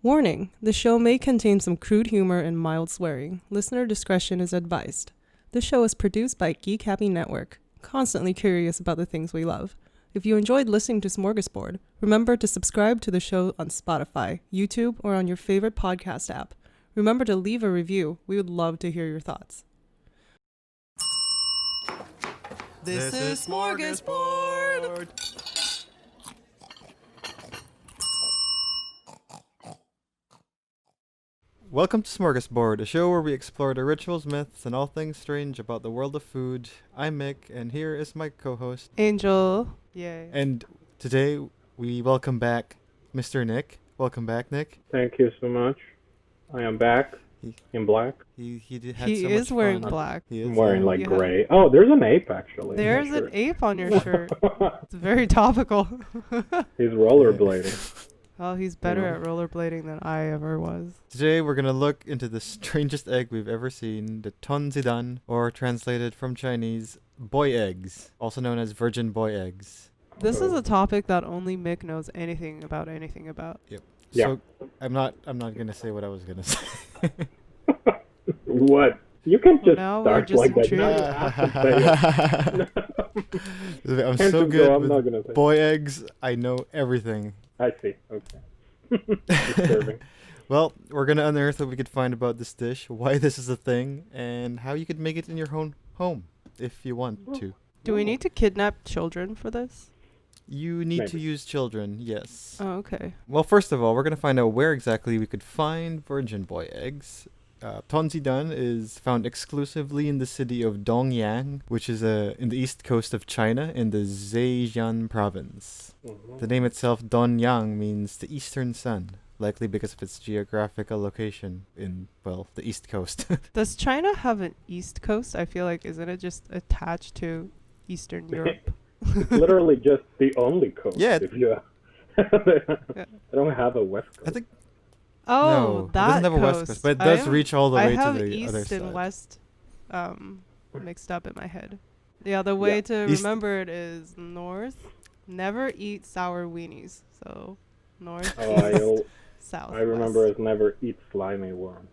Warning, the show may contain some crude humor and mild swearing. Listener discretion is advised. This show is produced by Geek Happy Network, constantly curious about the things we love. If you enjoyed listening to Smörgåsbord, remember to subscribe to the show on Spotify, YouTube, or on your favorite podcast app. Remember to leave a review. We would love to hear your thoughts. This is Smörgåsbord! Welcome to Smörgåsbord, a show where we explore the rituals, myths, and all things strange about the world of food. I'm Mick, and here is my co-host, Angel. Yay. And today we welcome back Mr. Nick. Welcome back, Nick. Thank you so much. I am back in black. He is wearing black. I'm wearing gray. Oh, there's an ape actually. There's an ape on your shirt. It's very topical. He's rollerblading. Well, he's better at rollerblading than I ever was. Today we're going to look into the strangest egg we've ever seen, the tonzidan, or translated from Chinese, boy eggs, also known as virgin boy eggs. This is a topic that only Mick knows anything about. Yep. Yeah. So I'm not going to say what I was going to say. What? You can just start just like intrigued. that. I'm so good I'm with not gonna say. boy eggs. I know everything. I see. Okay. Disturbing. Well, we're going to unearth what we could find about this dish, why this is a thing, and how you could make it in your own home if you want to. Do we need to kidnap children for this? You need to Maybe. use children, yes. Oh, okay. Well, first of all, we're going to find out where exactly we could find virgin boy eggs. Tonzidan is found exclusively in the city of Dongyang, which is in the east coast of China in the Zhejiang province. Mhm. The name itself, Donyang, means the eastern sun, likely because of its geographical location in, well, the east coast. Does China have an east coast? I feel like, isn't it just attached to Eastern Europe? It's literally just the only coast. Yeah. If you, I don't have a west coast. I think Oh, no, that it doesn't have a west coast, but it does reach all the way to I have the east other side. and west mixed up in my head. Yeah, the way to East- remember it is north. Never eat sour weenies. So north, south. I remember west. as never eat slimy worms.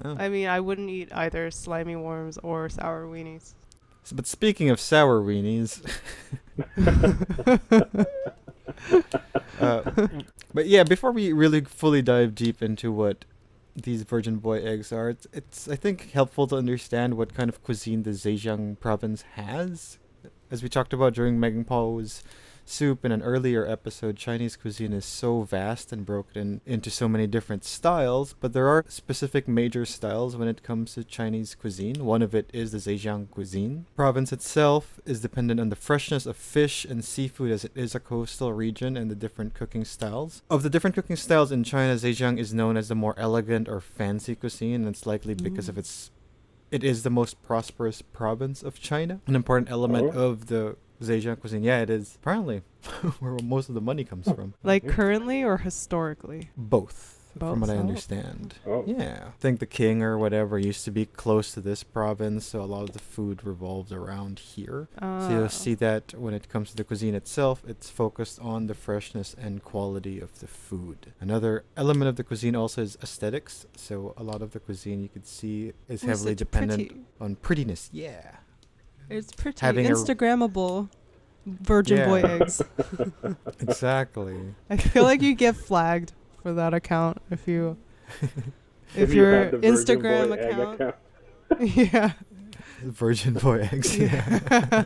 Oh. I mean, I wouldn't eat either slimy worms or sour weenies. But speaking of sour weenies, but yeah, before we really fully dive deep into what these virgin boy eggs are, it's I think helpful to understand what kind of cuisine the Zhejiang province has. As we talked about during Megan Paul's soup in an earlier episode, Chinese cuisine is so vast and broken into so many different styles, but there are specific major styles when it comes to Chinese cuisine. One of it is the Zhejiang cuisine. Province itself is dependent on the freshness of fish and seafood as it is a coastal region and the different cooking styles. Of the different cooking styles in China, Zhejiang is known as the more elegant or fancy cuisine, and it's likely because of it is the most prosperous province of China. An important element of the Zhejiang cuisine. Yeah, it is apparently where most of the money comes from. Like currently or historically? Both, from what I Oh. understand. Oh. Yeah. I think the king or whatever used to be close to this province, so a lot of the food revolved around here. So you'll see that when it comes to the cuisine itself, it's focused on the freshness and quality of the food. Another element of the cuisine also is aesthetics. So a lot of the cuisine you could see is heavily dependent on prettiness. Yeah. It's pretty having Instagrammable virgin boy eggs. Exactly. I feel like you get flagged for that account if your If you had the virgin Instagram boy egg account. Yeah. Virgin boy eggs. Yeah.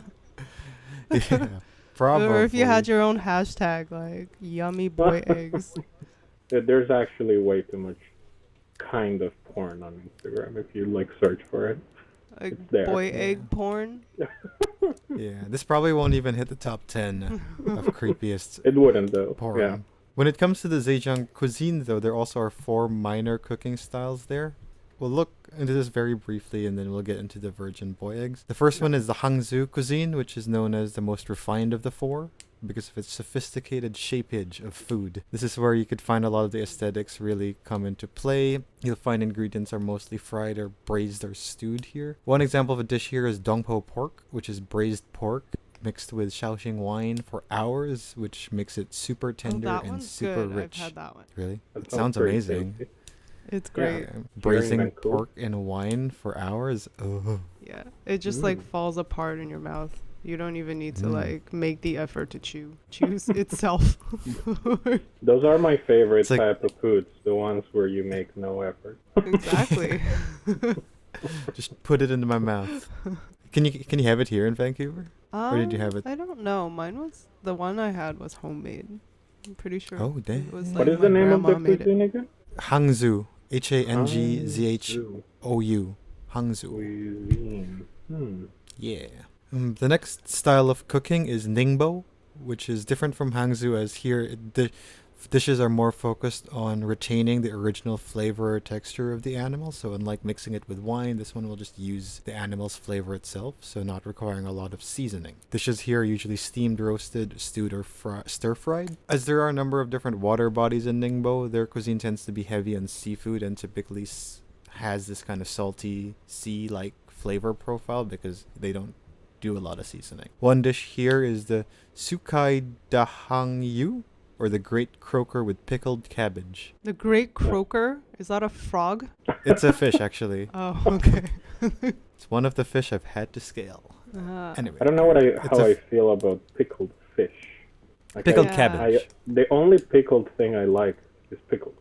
Yeah. Probably. Or if you had your own hashtag like yummy boy eggs. There's actually way too much kind of porn on Instagram if you search for it. Like It's there. boy Yeah. egg porn. Yeah, this probably won't even hit the top 10 of creepiest It wouldn't though. porn. Yeah. When it comes to the Zhejiang cuisine, though, there also are 4 minor cooking styles there. We'll look into this very briefly, and then we'll get into the virgin boy eggs. The first one is the Hangzhou cuisine, which is known as the most refined of the 4 because of its sophisticated shapeage of food. This is where you could find a lot of the aesthetics really come into play. You'll find ingredients are mostly fried or braised or stewed here. One example of a dish here is dongpo pork, which is braised pork. mixed with Shaoxing wine for hours, which makes it super tender that and one's super good. rich. I've had that one. Really? That It sounds pretty amazing. tasty. It's Yeah. great. Yeah. Here in Braising Vancouver. pork in wine for hours. Oh. Yeah. It just like falls apart in your mouth. You don't even need to like make the effort to choose itself. Those are my favorite It's like- type of foods, the ones where you make no effort. Exactly. Just put it into my mouth. Can you have it here in Vancouver? Or did you have it? I don't know. Mine was the one I had was homemade. I'm pretty sure. Oh, dang. It was What like is my the name of the grandma made it. cuisine again? Hangzhou. Hangzhou. Hangzhou. Hangzhou. Cuisine. Yeah. The next style of cooking is Ningbo, which is different from Hangzhou, as here dishes are more focused on retaining the original flavor or texture of the animal. So unlike mixing it with wine, this one will just use the animal's flavor itself, so not requiring a lot of seasoning. Dishes here are usually steamed, roasted, stewed, or stir-fried. As there are a number of different water bodies in Ningbo, their cuisine tends to be heavy on seafood and typically has this kind of salty, sea-like flavor profile because they don't do a lot of seasoning. One dish here is the Sukai Dahangyu, or the great croaker with pickled cabbage. The great croaker? Is that a frog? It's a fish, actually. Oh, okay. It's one of the fish I've had to scale. Anyway, I don't know how a I feel about pickled fish. Like pickled Yeah. cabbage. the only pickled thing I like is pickled.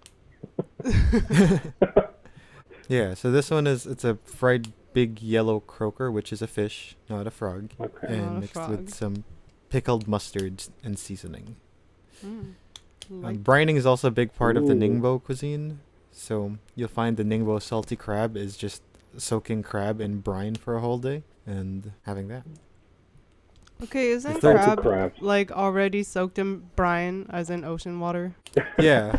Yeah, so this one it's a fried big yellow croaker, which is a fish, not a frog, Okay. Not a and mixed frog. with some pickled mustard and seasoning. Like Brining is also a big part of the Ooh. Ningbo cuisine. So you'll find the Ningbo salty crab is just soaking crab in brine for a whole day and having that. Okay, isn't third- crab crabs. like already soaked in brine, as in ocean water? Yeah.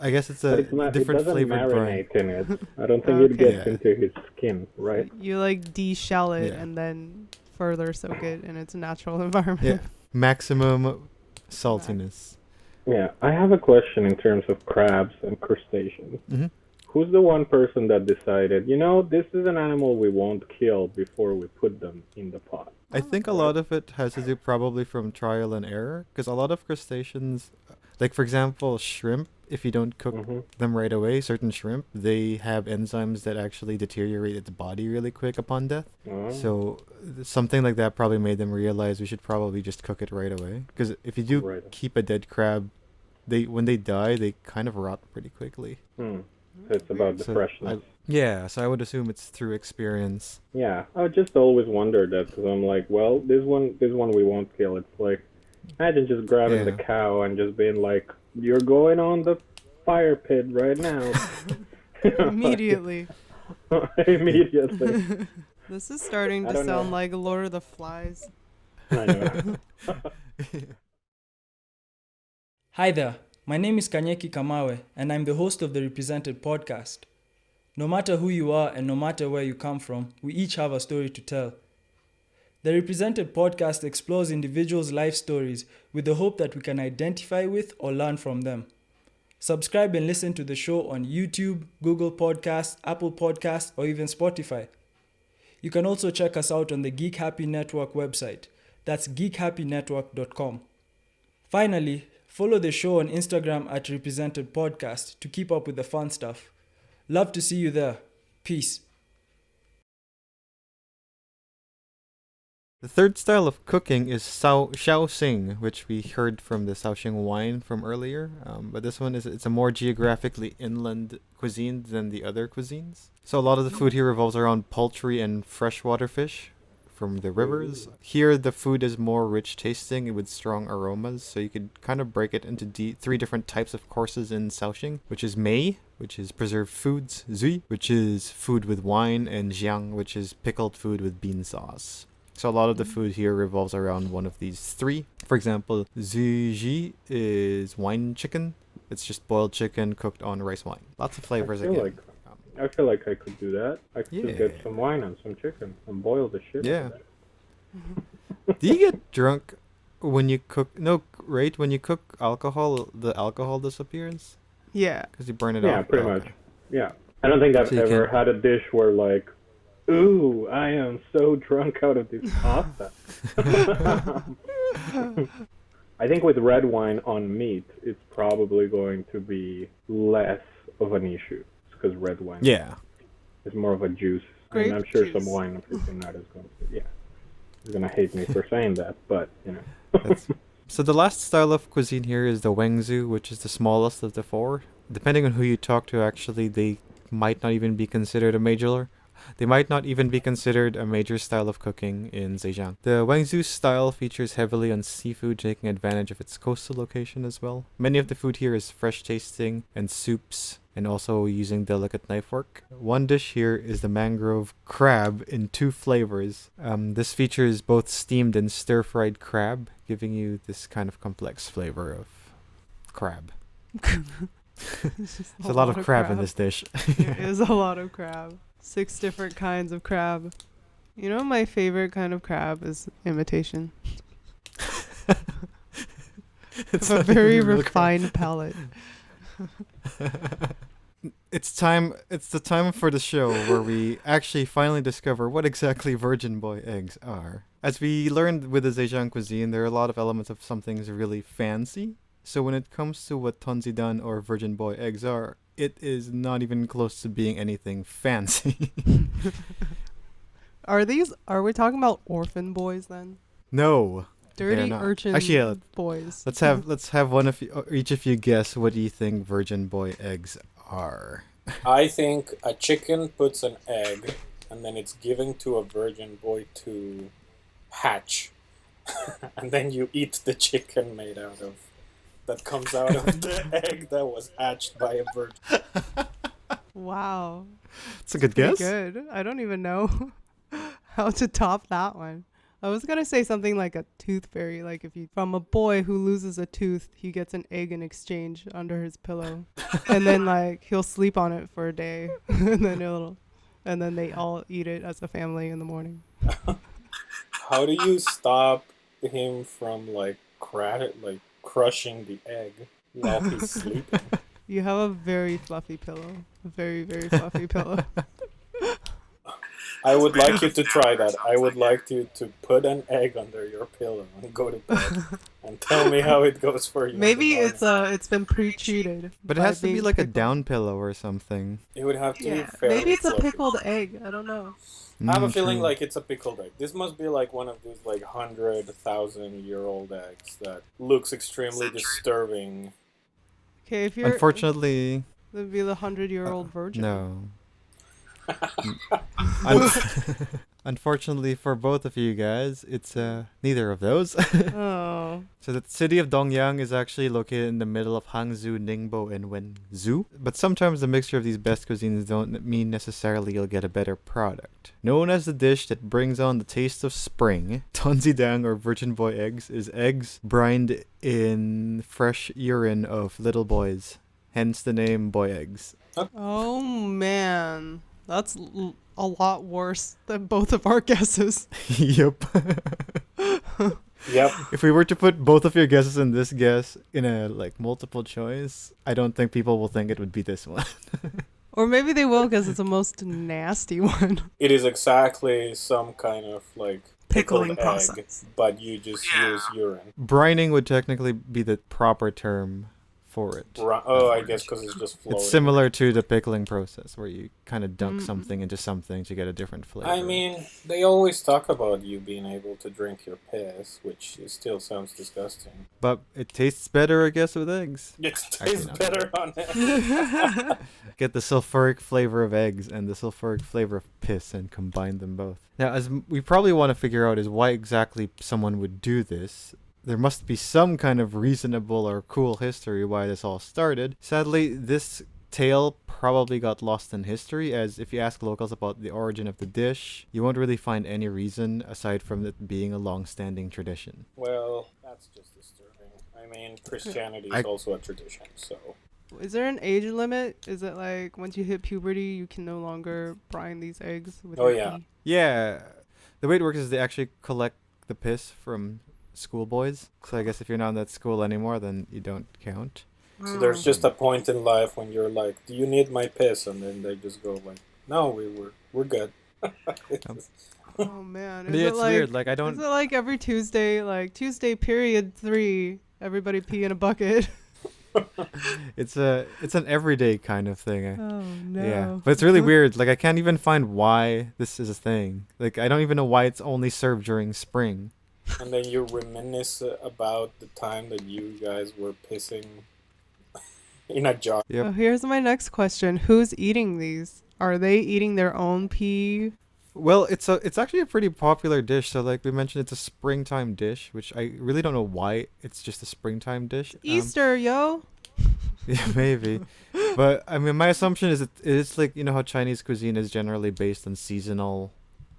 I guess it's But a it's not, different it doesn't flavored brine. marinate in it. I don't think it Okay. gets Yeah. into his skin, right? You like de-shell it Yeah. and then further soak it in its natural environment. Yeah. Maximum saltiness. Yeah. I have a question in terms of crabs and crustaceans. Hmm. Who's the one person that decided, this is an animal we won't kill before we put them in the pot? I think a lot of it has to do probably from trial and error, because a lot of crustaceans, like for example shrimp, if you don't cook Mhm. them right away, certain shrimp, they have enzymes that actually deteriorate its body really quick upon death. Oh. So something like that probably made them realize we should probably just cook it right away. Because if you do Right. keep a dead crab, when they die, they kind of rot pretty quickly. So it's about the So freshness. so I would assume it's through experience. Yeah, I just always wondered that because I'm like, well, this one we won't kill. It's like, imagine just grabbing the Yeah. cow and just being like, you're going on the fire pit right now. Immediately. Immediately. This is starting I to don't sound know. like Lord of the Flies. I know. Hi there, my name is Kanyeki Kamawe, and I'm the host of the Represented podcast. No matter who you are and no matter where you come from, we each have a story to tell. The Represented podcast explores individuals' life stories with the hope that we can identify with or learn from them. Subscribe and listen to the show on YouTube, Google Podcasts, Apple Podcasts, or even Spotify. You can also check us out on the Geek Happy Network website. That's geekhappynetwork.com. Finally, follow the show on Instagram at Represented Podcast to keep up with the fun stuff. Love to see you there. Peace. The third style of cooking is Shaoxing, which we heard from the Shaoxing wine from earlier. But this one it's a more geographically inland cuisine than the other cuisines. So a lot of the food here revolves around poultry and freshwater fish from the rivers. Here the food is more rich tasting with strong aromas. So you could kind of break it into three different types of courses in Shaoxing, which is mei, which is preserved foods, zui, which is food with wine, and jiang, which is pickled food with bean sauce. So a lot of the food here revolves around one of these three. For example, Zhejiang is wine chicken. It's just boiled chicken cooked on rice wine. Lots of flavors again. I feel like I could do that. I could just get Yeah. some wine and some chicken and boil the shit. Yeah. out of it. Do you get drunk when you cook? No, right? When you cook alcohol, the alcohol disappears Yeah. because you burn it Yeah, off. pretty Oh, much. okay. Yeah. I don't think I've So you ever can- had a dish where like Ooh, I am so drunk out of this pasta. I think with red wine on meat, it's probably going to be less of an issue because red wine Yeah. is more of a juice. Grape and I'm sure juice. some wine aficionados is going to hate me for saying that, but That's, so the last style of cuisine here is the Wengzu, which is the smallest of the four. Depending on who you talk to, actually, they might not even be considered a major. They might not even be considered a major style of cooking in Zhejiang. The Wengzu style features heavily on seafood, taking advantage of its coastal location as well. Many of the food here is fresh tasting and soups, and also using delicate knife work. One dish here is the mangrove crab in 2 flavors. This features both steamed and stir-fried crab, giving you this kind of complex flavor of crab. There's There's a lot of crab in this dish. There is a lot of crab. 6 different kinds of crab. You know, my favorite kind of crab is imitation. It's Have a not even very real refined palate. It's time. It's the time for the show where we actually finally discover what exactly Virgin Boy eggs are. As we learned with the Zhejiang cuisine, there are a lot of elements of some things really fancy. So when it comes to what Tonzidan or Virgin Boy eggs are, it is not even close to being anything fancy. Are we talking about orphan boys then? No. Dirty not. urchin Actually, yeah, boys. let's have one of you, each of you guess what you think Virgin Boy eggs are. I think a chicken puts an egg, and then it's given to a virgin boy to hatch, and then you eat the chicken that comes out of the egg that was hatched by a virgin. Wow. It's a good Pretty guess. good. I don't even know how to top that one. I was gonna say something like a tooth fairy, like if you from a boy who loses a tooth, he gets an egg in exchange under his pillow, and then like he'll sleep on it for a day, and then they all eat it as a family in the morning. How do you stop him from crushing the egg while he's sleeping? You have a very fluffy pillow, a very very fluffy pillow. I would like you to try that. I would like you to put an egg under your pillow and go to bed and tell me how it goes for you. Maybe it's been pre-treated. But it by has to be being like a pickled. down pillow or something. It would have to be fairly Maybe it's a fluffy. pickled egg. I don't know. I have a feeling True. like it's a pickled egg. This must be like one of these 100,000-year-old eggs that looks extremely disturbing. Okay, if you're Unfortunately, that'd be the 100-year-old virgin. no. Unfortunately for both of you guys, it's neither of those. Oh. So the city of Dongyang is actually located in the middle of Hangzhou, Ningbo, and Wenzhou. But sometimes the mixture of these best cuisines don't mean necessarily you'll get a better product. Known as the dish that brings on the taste of spring, Tonzidang or Virgin Boy eggs is eggs brined in fresh urine of little boys. Hence the name boy eggs. Oh man, that's a lot worse than both of our guesses. Yep. Yep. If we were to put both of your guesses in this guess in a multiple choice, I don't think people will think it would be this one. Or maybe they will because it's the most nasty one. It is exactly some kind of Pickling pickled process. egg, but you just use urine. Brining would technically be the proper term for it. I guess because it's just floating. It's similar to the pickling process where you kind of dunk something into something to get a different flavor. I mean, they always talk about you being able to drink your piss, which still sounds disgusting. But it tastes better, I guess, with eggs. It Actually, tastes not. better on it. Get the sulfuric flavor of eggs and the sulfuric flavor of piss and combine them both. Now, as we probably want to figure out is why exactly someone would do this. There must be some kind of reasonable or cool history why this all started. Sadly, this tale probably got lost in history, as if you ask locals about the origin of the dish, you won't really find any reason aside from it being a long-standing tradition. Well, that's just disturbing. I mean, Christianity is also a tradition, so... Is there an age limit? Is it like once you hit puberty, you can no longer brine these eggs with your pee? Yeah. The way it works is they actually collect the piss from schoolboys. So I guess if you're not in that school anymore, then you don't count. So there's just a point in life when you're like, do you need my piss? And then they just go no, we're good. Oh man, Yeah, it's weird. Like I Is don't. it like every Tuesday, like Tuesday period 3, everybody pee in a bucket? It's an everyday kind of thing. Oh no. Yeah, but it's really weird. Like I can't even find why this is a thing. Like I don't even know why it's only served during spring. And then you reminisce about the time that you guys were pissing in a jar. Yep. Oh, here's my next question: who's eating these? Are they eating their own pee? Well, it's actually a pretty popular dish. So like we mentioned, it's a springtime dish, which I really don't know why it's just a springtime dish. Easter, yo. Yeah, maybe. But I mean, my assumption is it's like, you know how Chinese cuisine is generally based on seasonal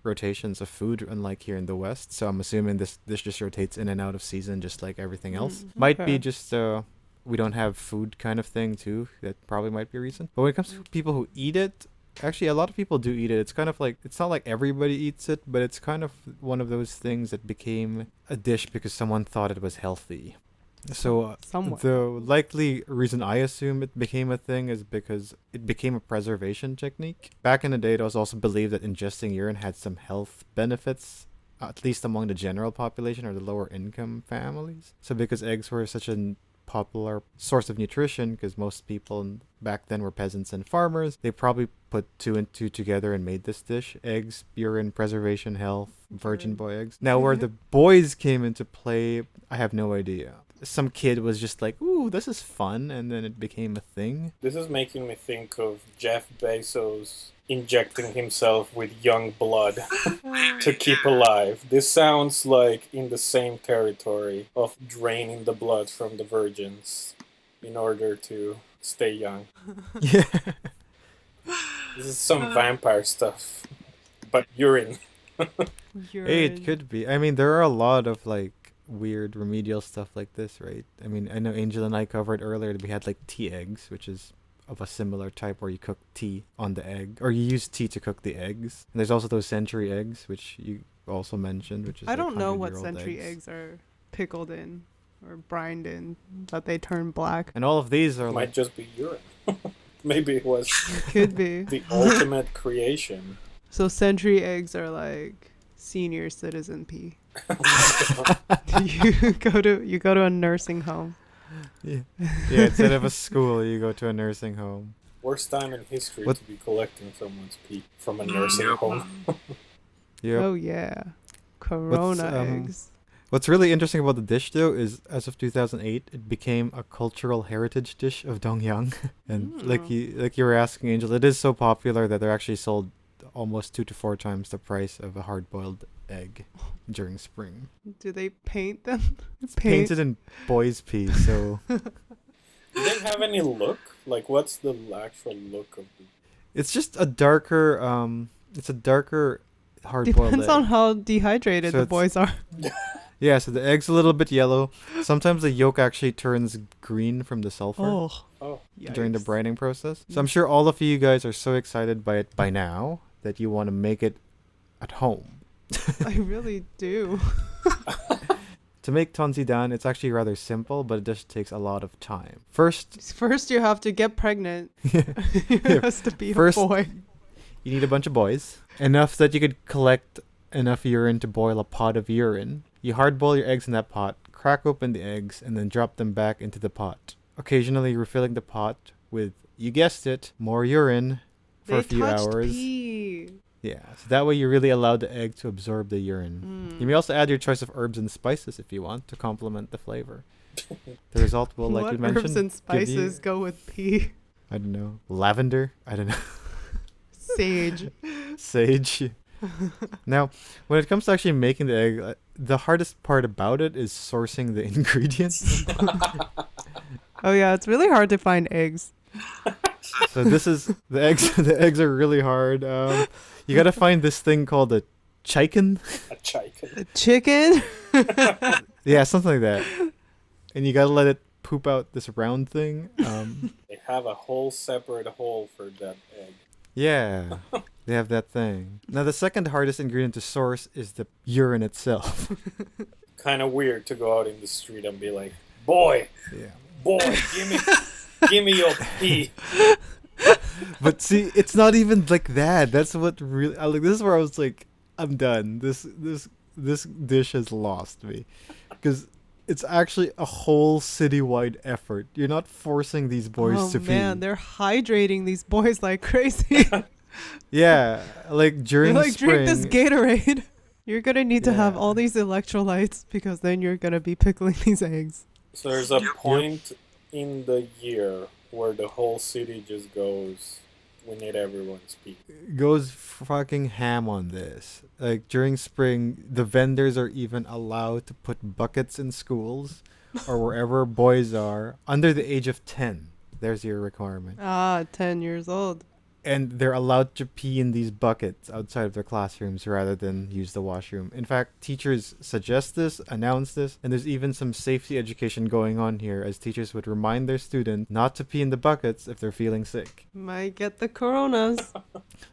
rotations of food, unlike here in the West. So I'm assuming this just rotates in and out of season, just like everything else. Might be okay. just we don't have food kind of thing too. That probably might be a reason. But when it comes to people who eat it, actually a lot of people do eat it. It's kind of like, it's not like everybody eats it, but it's kind of one of those things that became a dish because someone thought it was healthy. So Somewhat. the likely reason I assume it became a thing is because it became a preservation technique. Back in the day, it was also believed that ingesting urine had some health benefits, at least among the general population or the lower income families. So because eggs were such a popular source of nutrition, because most people back then were peasants and farmers, they probably put 2 and 2 together and made this dish: eggs, urine, preservation, health, virgin boy eggs. Now where the boys came into play, I have no idea. Some kid was just like, ooh, this is fun, and then it became a thing. This is making me think of Jeff Bezos injecting himself with young blood to keep alive. This sounds like in the same territory of draining the blood from the virgins in order to stay young. Yeah. This is some vampire stuff, but urine. Hey, it could be. I mean, there are a lot of like weird remedial stuff like this, right? I mean, I know Angel and I covered earlier that we had like tea eggs, which is of a similar type where you cook tea on the egg, or you use tea to cook the eggs. And there's also those century eggs, which you also mentioned, which is I don't know what 100-year-old century eggs are pickled in or brined in that they turn black. And all of these are Might like, just be urine. Maybe it was Could be. the ultimate creation. So century eggs are like senior citizen pee. you go to a nursing home. yeah, instead of a school, you go to a nursing home. Worst time in history What? to be collecting someone's pee from a nursing home. Yep. Oh yeah, Corona eggs. What's really interesting about the dish, though, is as of 2008, it became a cultural heritage dish of Dongyang. And like you were asking, Angel, it is so popular that they're actually sold almost 2 to 4 times the price of a hard-boiled egg during spring. Do they paint them? It's painted in boys' pee, so Do they have any look? Like, what's the actual look of the... it's just a darker hard-boiled Depends egg. on how dehydrated So the it's- boys are. Yeah, so the egg's a little bit yellow. Sometimes the yolk actually turns green from the sulfur Oh, during the yikes. brining process. So I'm sure all of you guys are so excited by it by now that you want to make it at home. I really do. To make tonzidan, it's actually rather simple, but it just takes a lot of time. First, First, you have to get pregnant. It has to be First- a boy. you need a bunch of boys. Enough that you could collect enough urine to boil a pot of urine. You hard boil your eggs in that pot, crack open the eggs, and then drop them back into the pot. Occasionally refilling the pot with, you guessed it, more urine for a few hours. Pee. Yeah, so that way you're really allowed the egg to absorb the urine. You may also add your choice of herbs and spices if you want to complement the flavor. The result will, like what we mentioned, herbs and give you- spices go with pee? I don't know, lavender. I don't know. Sage. Sage. Now, when it comes to actually making the egg, the hardest part about it is sourcing the ingredients. Oh yeah, it's really hard to find eggs. So this is the eggs. The eggs are really hard. You gotta find this thing called a chicken. a chicken. A chicken? Yeah, something like that. And you gotta let it poop out this round thing. They have a whole separate hole for that egg. Yeah, they have that thing. Now the second hardest ingredient to source is the urine itself. Kind of weird to go out in the street and be like, boy, Yeah. give me your pee. But see, it's not even like that. That's what really. Like, this is where I was like, I'm done. This dish has lost me, because it's actually a whole citywide effort. You're not forcing these boys to pee. Oh man, they're hydrating these boys like crazy. Yeah, like They're during like, spring. drink this Gatorade. You're gonna need to have Yeah. all these electrolytes because then you're gonna be pickling these eggs. So there's a point in the year where the whole city just goes, we need everyone's pee. Goes fucking ham on this. Like during spring, the vendors are even allowed to put buckets in schools or wherever boys are under the age of 10. There's your requirement. 10 years old. And they're allowed to pee in these buckets outside of their classrooms rather than use the washroom. In fact, teachers suggest this, announce this, and there's even some safety education going on here, as teachers would remind their students not to pee in the buckets if they're feeling sick. Might get the coronas.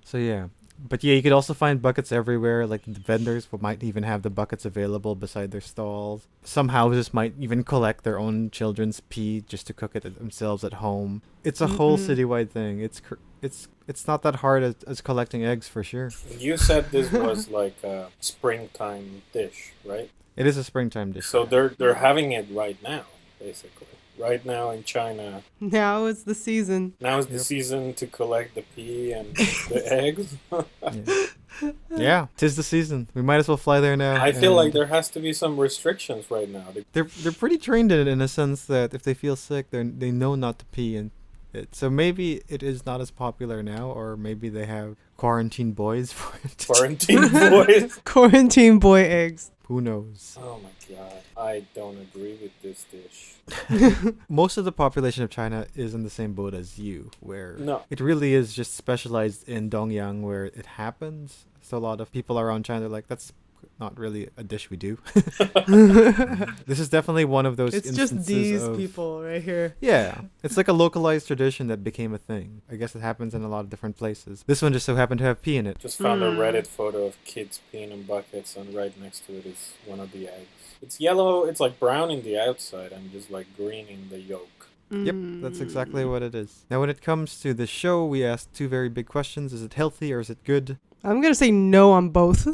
So yeah. But yeah, you could also find buckets everywhere. Like the vendors might even have the buckets available beside their stalls. Some houses might even collect their own children's pee just to cook it themselves at home. It's a whole citywide thing. It's not that hard as collecting eggs for sure. You said this was like a springtime dish, right? It is a springtime dish. So they're having it right now, basically. Right now in China. Now is the season. Now is the season to collect the pea and the eggs. Yeah, 'tis the season. We might as well fly there now. I feel and like there has to be some restrictions right now. they're pretty trained in it, in a sense that if they feel sick, they know not to pee in it. So maybe it is not as popular now, or maybe they have quarantine boys for it. Quarantine boys. Quarantine boy eggs. Who knows? Oh my god. I don't agree with this dish. Most of the population of China is in the same boat as you, where No. it really is just specialized in Dongyang where it happens. So a lot of people around China are like, that's not really a dish we do. This is definitely one of those It's instances just these of, people right here. Yeah, it's like a localized tradition that became a thing. I guess it happens in a lot of different places. This one just so happened to have pea in it. Just found a Reddit photo of kids peeing in buckets, and right next to it is one of the eggs. It's yellow, it's like brown in the outside and just like green in the yolk. Yep, that's exactly what it is. Now, when it comes to the show, we asked two very big questions. Is it healthy or is it good? I'm gonna say no on both.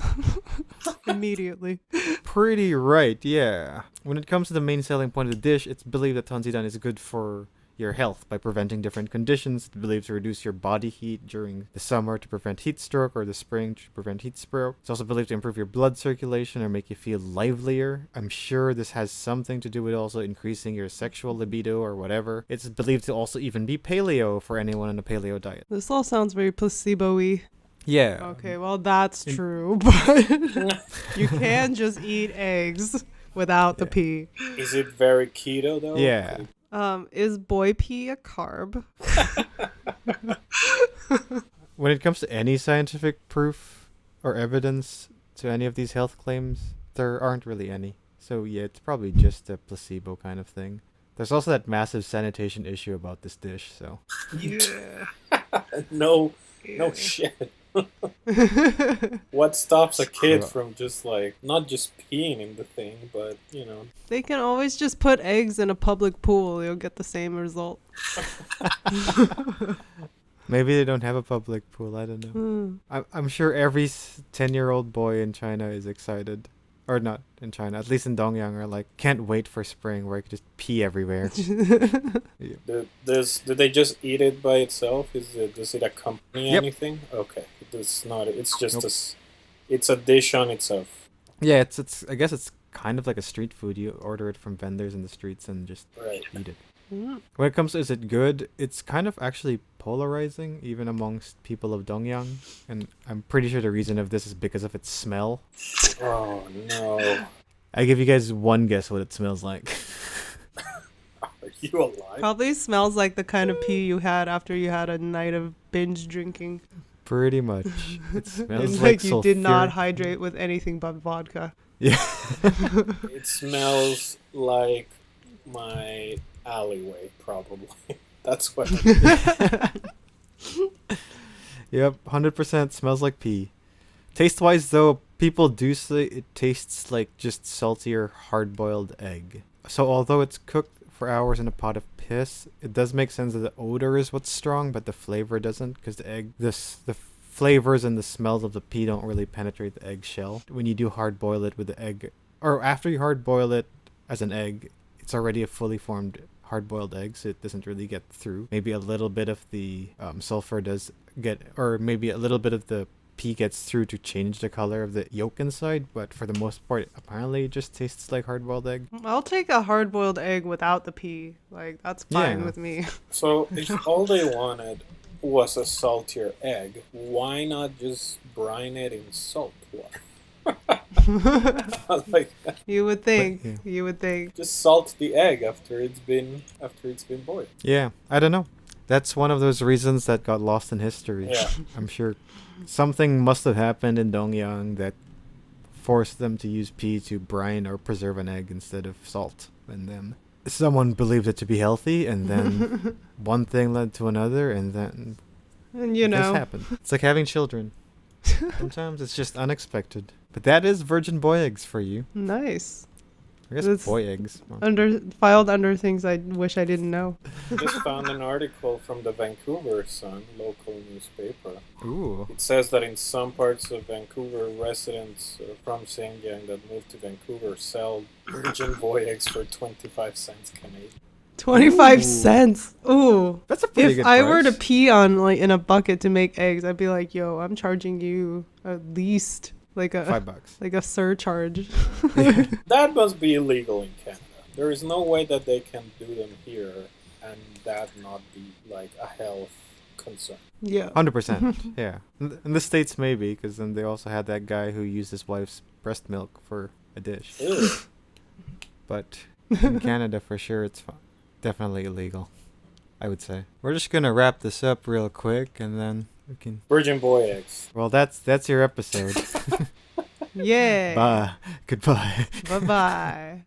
Immediately. Pretty right, yeah. When it comes to the main selling point of the dish, it's believed that tanjidan is good for your health by preventing different conditions. It's believed to reduce your body heat during the summer to prevent heat stroke, or the spring to prevent heat stroke. It's also believed to improve your blood circulation or make you feel livelier. I'm sure this has something to do with also increasing your sexual libido or whatever. It's believed to also even be paleo for anyone on a paleo diet. This all sounds very placebo-y. Yeah. Okay, well that's true, but you can just eat eggs without the pea. Is it very keto though? Yeah. Is boy pea a carb? When it comes to any scientific proof or evidence to any of these health claims, there aren't really any. So yeah, it's probably just a placebo kind of thing. There's also that massive sanitation issue about this dish, so. Yeah. No shit. What stops a kid from just like, not just peeing in the thing, but, you know. They can always just put eggs in a public pool. You'll get the same result. Maybe they don't have a public pool, I don't know. I'm sure every 10-year-old boy in China is excited. Or not in China, at least in Dongyang, are like, can't wait for spring where I could just pee everywhere. Do they just eat it by itself? Does it accompany Yep. anything? Okay. It's not. It's just Nope. it's a dish on itself. Yeah, it's. I guess it's kind of like a street food. You order it from vendors in the streets and just Right. eat it. When it comes to is it good, it's kind of actually polarizing, even amongst people of Dongyang. And I'm pretty sure the reason of this is because of its smell. Oh no. I give you guys one guess what it smells like. Are you alive? Probably smells like the kind of pee you had after you had a night of binge drinking. Pretty much. It smells And like you did not sulfuric- hydrate with anything but vodka. Yeah. It smells like my alleyway, probably. That's what. Yep, 100% smells like pee. Taste-wise, though, people do say it tastes like just saltier, hard-boiled egg. So although it's cooked for hours in a pot of piss, it does make sense that the odor is what's strong, but the flavor doesn't, because the flavors and the smells of the pee don't really penetrate the egg shell. When you do hard boil it with the egg, or after you hard boil it as an egg, it's already a fully formed hard boiled egg, so it doesn't really get through. Maybe a little bit of the sulfur does get, or maybe a little bit of the pee gets through to change the color of the yolk inside, but for the most part, apparently it just tastes like hard boiled egg. I'll take a hard-boiled egg without the pea. Like, that's fine Yeah. with me. So if all they wanted was a saltier egg, why not just brine it in salt water? Like, You would think. yeah. You would think. just salt the egg after it's been boiled. Yeah, I don't know. That's one of those reasons that got lost in history. Yeah. I'm sure something must have happened in Dongyang that forced them to use pea to brine or preserve an egg instead of salt. And then someone believed it to be healthy, and then one thing led to another, and then And you this know. happened. It's like having children. Sometimes it's just unexpected. But that is virgin boy eggs for you. Nice. I guess That's- boy eggs. Well, Filed under things I wish I didn't know. Just found an article from the Vancouver Sun, local newspaper. ooh. It says that in some parts of Vancouver, residents from Zhejiang that moved to Vancouver sell virgin boy eggs for 25 cents Canadian. 25 Ooh. cents. Ooh. That's a pretty If good I were to price. pee on like in a bucket to make eggs, I'd be like, "Yo, I'm charging you at least like a $5. like a surcharge." That must be illegal in Canada. There is no way that they can do them here and that not be like a health concern. Yeah. 100%. Yeah. In the States, maybe, because then they also had that guy who used his wife's breast milk for a dish. Ew. But in Canada, for sure, it's definitely illegal, I would say. We're just going to wrap this up real quick, and then we can... Virgin boy eggs. Well, that's your episode. Yeah. Bye. Goodbye. Bye-bye.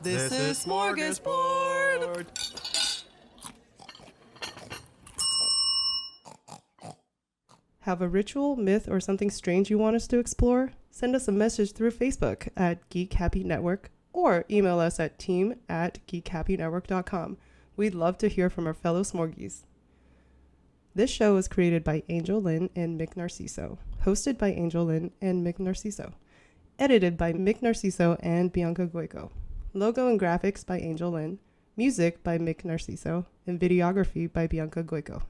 This is Smörgåsbord. Have a ritual, myth, or something strange you want us to explore? Send us a message through Facebook at Geek Happy Network or email us at team@geekhappynetwork.com. We'd love to hear from our fellow Smorgies. This show was created by Angel Lynn and Mick Narciso, hosted by Angel Lynn and Mick Narciso, edited by Mick Narciso and Bianca Goico, logo and graphics by Angel Lynn, music by Mick Narciso, and videography by Bianca Goico.